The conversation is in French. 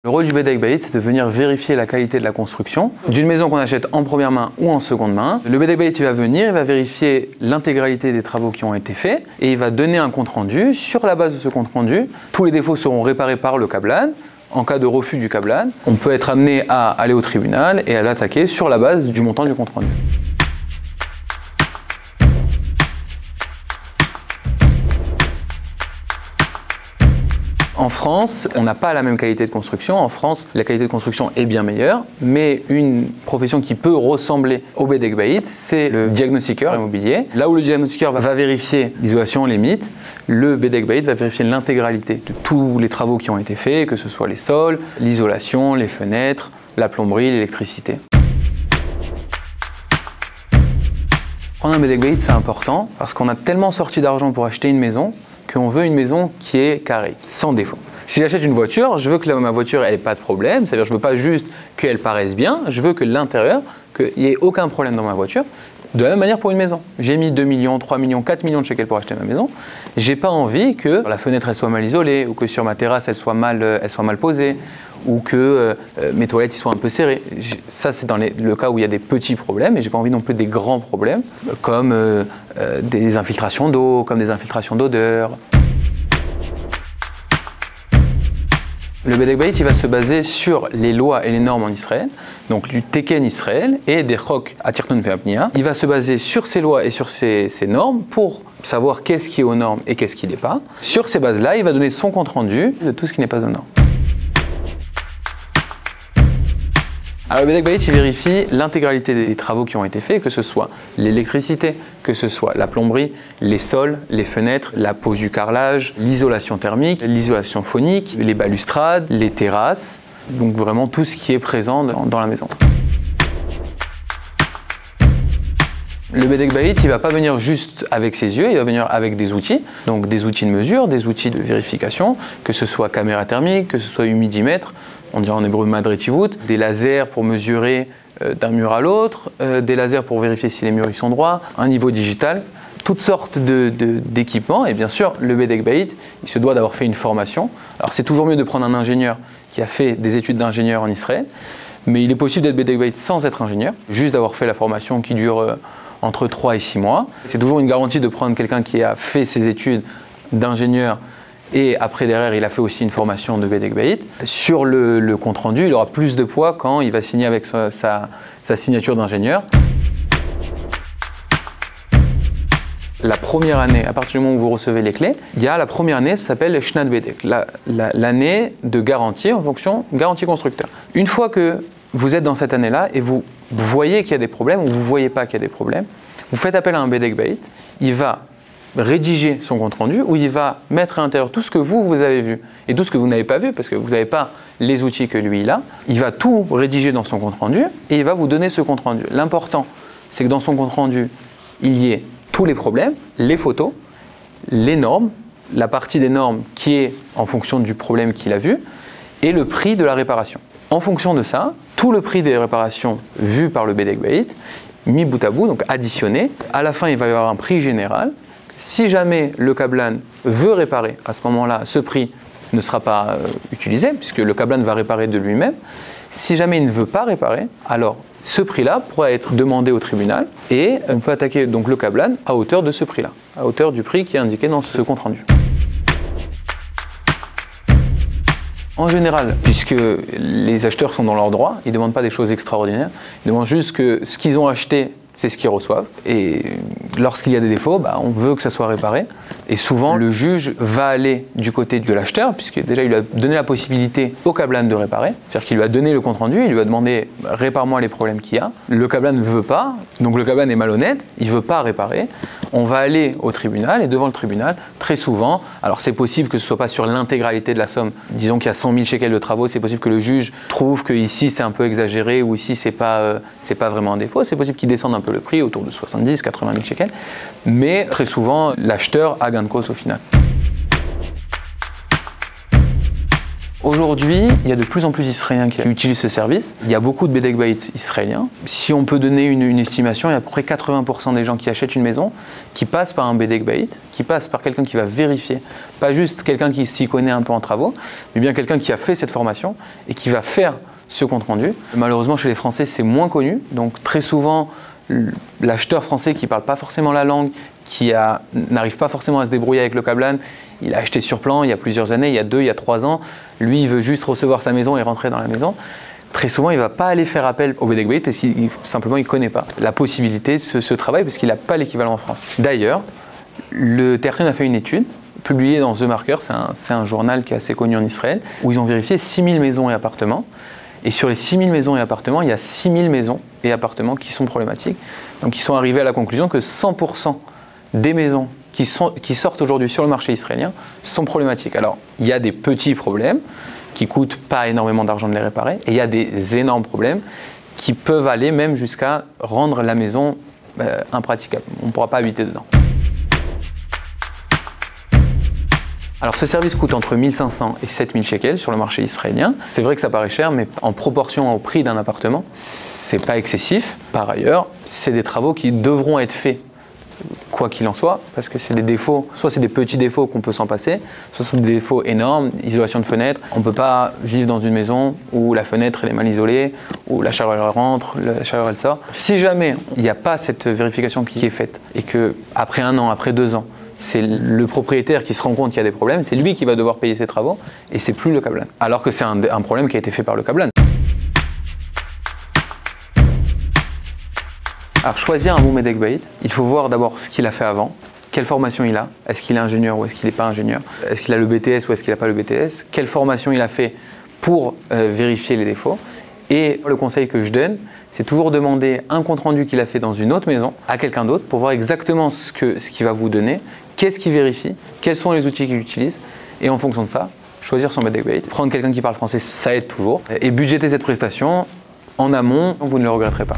Le rôle du Bedek Bayit, c'est de venir vérifier la qualité de la construction d'une maison qu'on achète en première main ou en seconde main. Le Bedek Bayit, il va venir, il va vérifier l'intégralité des travaux qui ont été faits et il va donner un compte rendu. Sur la base de ce compte rendu, tous les défauts seront réparés par le Kablan. En cas de refus du Kablan, on peut être amené à aller au tribunal et à l'attaquer sur la base du montant du compte rendu. En France, on n'a pas la même qualité de construction. En France, la qualité de construction est bien meilleure, mais une profession qui peut ressembler au Bedek Bayit, c'est le diagnostiqueur immobilier. Là où le diagnostiqueur va vérifier l'isolation, les mythes, le Bedek Bayit va vérifier l'intégralité de tous les travaux qui ont été faits, que ce soit les sols, l'isolation, les fenêtres, la plomberie, l'électricité. Prendre un Bedek Bayit, c'est important parce qu'on a tellement sorti d'argent pour acheter une maison qu'on veut une maison qui est carrée, sans défaut. Si j'achète une voiture, je veux que ma voiture n'ait pas de problème, c'est-à-dire je ne veux pas juste qu'elle paraisse bien, je veux que l'intérieur, qu'il n'y ait aucun problème dans ma voiture. De la même manière pour une maison. J'ai mis 2 millions, 3 millions, 4 millions de shekels pour acheter ma maison. J'ai pas envie que la fenêtre elle soit mal isolée, ou que sur ma terrasse elle soit mal posée, ou que mes toilettes soient un peu serrées. Ça c'est dans le cas où il y a des petits problèmes, et j'ai pas envie non plus des grands problèmes, comme des infiltrations d'eau, comme des infiltrations d'odeur. Le Bedek Bayit il va se baser sur les lois et les normes en Israël, donc du Teken Israël et des Chok Atirtun Ve'Abniya. Il va se baser sur ces lois et sur ces normes pour savoir qu'est-ce qui est aux normes et qu'est-ce qui n'est pas. Sur ces bases-là, il va donner son compte rendu de tout ce qui n'est pas aux normes. Alors le Bedek Bayit il vérifie l'intégralité des travaux qui ont été faits, que ce soit l'électricité, que ce soit la plomberie, les sols, les fenêtres, la pose du carrelage, l'isolation thermique, l'isolation phonique, les balustrades, les terrasses, donc vraiment tout ce qui est présent dans la maison. Le Bedek Bayit il ne va pas venir juste avec ses yeux, il va venir avec des outils, donc des outils de mesure, des outils de vérification, que ce soit caméra thermique, que ce soit humidimètre, on dirait en hébreu madretivut, des lasers pour mesurer d'un mur à l'autre, des lasers pour vérifier si les murs ils sont droits, un niveau digital, toutes sortes d'équipements. Et bien sûr, le Bedek Bayit, il se doit d'avoir fait une formation. Alors c'est toujours mieux de prendre un ingénieur qui a fait des études d'ingénieur en Israël, mais il est possible d'être Bedek Bayit sans être ingénieur, juste d'avoir fait la formation qui dure entre 3 et 6 mois. C'est toujours une garantie de prendre quelqu'un qui a fait ses études d'ingénieur et après derrière il a fait aussi une formation de Bedek Bayit. Sur le compte rendu, il aura plus de poids quand il va signer avec sa signature d'ingénieur. La première année, à partir du moment où vous recevez les clés, il y a la première année, ça s'appelle Shnat Bedek, l'année de garantie en fonction garantie constructeur. Une fois que vous êtes dans cette année-là et vous voyez qu'il y a des problèmes ou vous ne voyez pas qu'il y a des problèmes, vous faites appel à un Bedek Bayit, il va rédiger son compte rendu où il va mettre à l'intérieur tout ce que vous avez vu et tout ce que vous n'avez pas vu parce que vous n'avez pas les outils que lui il a. Il va tout rédiger dans son compte rendu et il va vous donner ce compte rendu. L'important, c'est que dans son compte rendu, il y ait tous les problèmes, les photos, les normes, la partie des normes qui est en fonction du problème qu'il a vu et le prix de la réparation. En fonction de ça, tout le prix des réparations vu par le Bedek Bayit, mis bout à bout, donc additionné, à la fin il va y avoir un prix général. Si jamais le Kablan veut réparer, à ce moment-là, ce prix ne sera pas utilisé, puisque le Kablan va réparer de lui-même. Si jamais il ne veut pas réparer, alors ce prix-là pourra être demandé au tribunal et on peut attaquer donc le Kablan à hauteur de ce prix-là, à hauteur du prix qui est indiqué dans ce compte rendu. En général, puisque les acheteurs sont dans leurs droits, ils ne demandent pas des choses extraordinaires, ils demandent juste que ce qu'ils ont acheté, c'est ce qu'ils reçoivent. Et lorsqu'il y a des défauts, on veut que ça soit réparé. Et souvent, le juge va aller du côté de l'acheteur, puisque déjà, il lui a donné la possibilité au Kablan de réparer. C'est-à-dire qu'il lui a donné le compte-rendu, il lui a demandé « répare-moi les problèmes qu'il y a ». Le Kablan ne veut pas, donc le Kablan est malhonnête, il ne veut pas réparer. On va aller au tribunal, et devant le tribunal, très souvent, alors c'est possible que ce ne soit pas sur l'intégralité de la somme, disons qu'il y a 100 000 shekels de travaux, c'est possible que le juge trouve que ici c'est un peu exagéré, ou ici c'est pas vraiment un défaut, c'est possible qu'il descende un peu le prix, autour de 70 80 000 shekels, mais très souvent l'acheteur a gain de cause au final. Aujourd'hui, il y a de plus en plus d'Israéliens qui utilisent ce service. Il y a beaucoup de Bedek Bayit israéliens. Si on peut donner une estimation, il y a à peu près 80% des gens qui achètent une maison qui passent par un Bedek Bayit, qui passent par quelqu'un qui va vérifier. Pas juste quelqu'un qui s'y connaît un peu en travaux, mais bien quelqu'un qui a fait cette formation et qui va faire ce compte rendu. Malheureusement, chez les Français, c'est moins connu. Donc très souvent, l'acheteur français qui ne parle pas forcément la langue, qui n'arrive pas forcément à se débrouiller avec le Kablan, il a acheté sur plan il y a plusieurs années, il y a 2, il y a 3 ans, lui il veut juste recevoir sa maison et rentrer dans la maison. Très souvent il ne va pas aller faire appel au Bedek Bayit parce qu'il simplement il ne connaît pas la possibilité de ce travail parce qu'il n'a pas l'équivalent en France. D'ailleurs, le Tertun a fait une étude publiée dans The Marker, c'est un journal qui est assez connu en Israël, où ils ont vérifié 6000 maisons et appartements. Et sur les 6000 maisons et appartements, il y a 6000 maisons et appartements qui sont problématiques. Donc ils sont arrivés à la conclusion que 100% des maisons qui sortent aujourd'hui sur le marché israélien sont problématiques. Alors, il y a des petits problèmes qui ne coûtent pas énormément d'argent de les réparer, et il y a des énormes problèmes qui peuvent aller même jusqu'à rendre la maison impraticable. On ne pourra pas habiter dedans. Alors ce service coûte entre 1500 et 7000 shekels sur le marché israélien. C'est vrai que ça paraît cher, mais en proportion au prix d'un appartement, c'est pas excessif. Par ailleurs, c'est des travaux qui devront être faits, quoi qu'il en soit, parce que c'est des défauts, soit c'est des petits défauts qu'on peut s'en passer, soit c'est des défauts énormes, isolation de fenêtres. On ne peut pas vivre dans une maison où la fenêtre elle est mal isolée, où la chaleur elle rentre, la chaleur elle sort. Si jamais il n'y a pas cette vérification qui est faite, et que après 1 an, après 2 ans, c'est le propriétaire qui se rend compte qu'il y a des problèmes, c'est lui qui va devoir payer ses travaux, et c'est plus le Kablan. Alors que c'est un problème qui a été fait par le Kablan. Alors choisir un bon Bedek Bayit, il faut voir d'abord ce qu'il a fait avant, quelle formation il a, est-ce qu'il est ingénieur ou est-ce qu'il n'est pas ingénieur, est-ce qu'il a le BTS ou est-ce qu'il n'a pas le BTS, quelle formation il a fait pour vérifier les défauts. Et le conseil que je donne, c'est toujours demander un compte-rendu qu'il a fait dans une autre maison à quelqu'un d'autre pour voir exactement ce qu'il va vous donner, qu'est-ce qu'il vérifie, quels sont les outils qu'il utilise, et en fonction de ça, choisir son Bedek Bayit. Prendre quelqu'un qui parle français, ça aide toujours. Et budgéter cette prestation en amont, vous ne le regretterez pas.